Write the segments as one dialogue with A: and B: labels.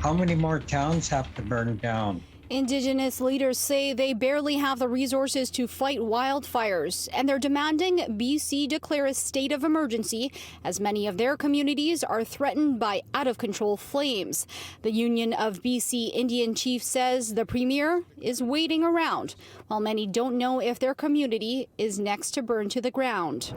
A: How many more towns have to burn down?
B: Indigenous leaders say they barely have the resources to fight wildfires, and they're demanding BC declare a state of emergency as many of their communities are threatened by out-of-control flames. The Union of BC Indian Chiefs says the Premier is waiting around, while many don't know if their community is next to burn to the ground.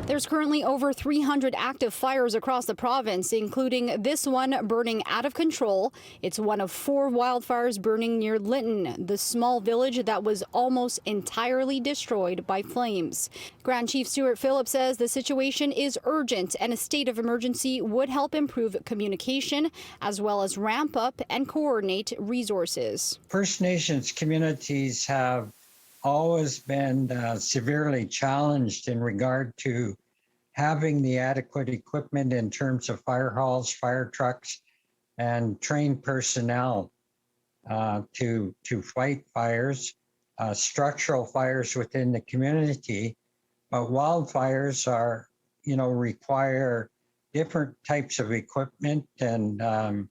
B: There's currently over 300 active fires across the province, including this one burning out of control. It's one of 4 wildfires burning near Lytton, the small village that was almost entirely destroyed by flames. Grand Chief Stuart Phillips says the situation is urgent and a state of emergency would help improve communication as well as ramp up and coordinate resources.
A: First Nations communities have always been severely challenged in regard to having the adequate equipment in terms of fire halls, fire trucks, and trained personnel to fight fires, structural fires within the community. But wildfires require different types of equipment and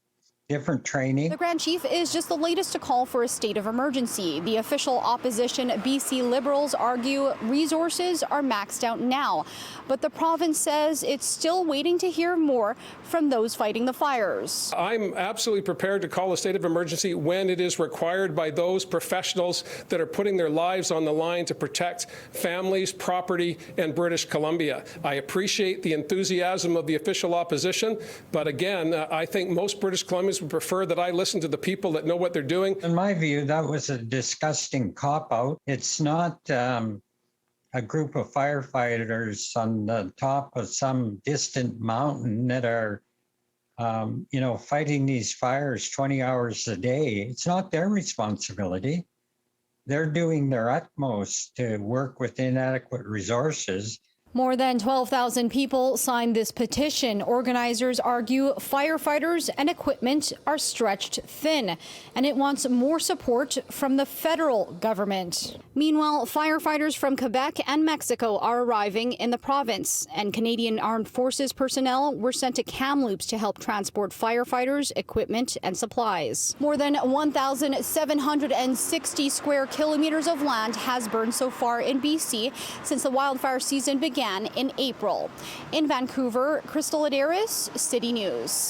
A: different training.
B: The Grand Chief is just the latest to call for a state of emergency. The official opposition BC Liberals argue resources are maxed out now, but the province says it's still waiting to hear more from those fighting the fires.
C: I'm absolutely prepared to call a state of emergency when it is required by those professionals that are putting their lives on the line to protect families, property, and British Columbia. I appreciate the enthusiasm of the official opposition, but again, I think most British Columbians would prefer that I listen to the people that know what they're doing.
A: In my view, that was a disgusting cop-out. It's not a group of firefighters on the top of some distant mountain that are, fighting these fires 20 hours a day. It's not their responsibility. They're doing their utmost to work with inadequate resources.
B: More than 12,000 people signed this petition. Organizers argue firefighters and equipment are stretched thin, and it wants more support from the federal government. Meanwhile, firefighters from Quebec and Mexico are arriving in the province, and Canadian Armed Forces personnel were sent to Kamloops to help transport firefighters, equipment, and supplies. More than 1,760 square kilometers of land has burned so far in BC since the wildfire season began in April. In Vancouver, Laderas, City News.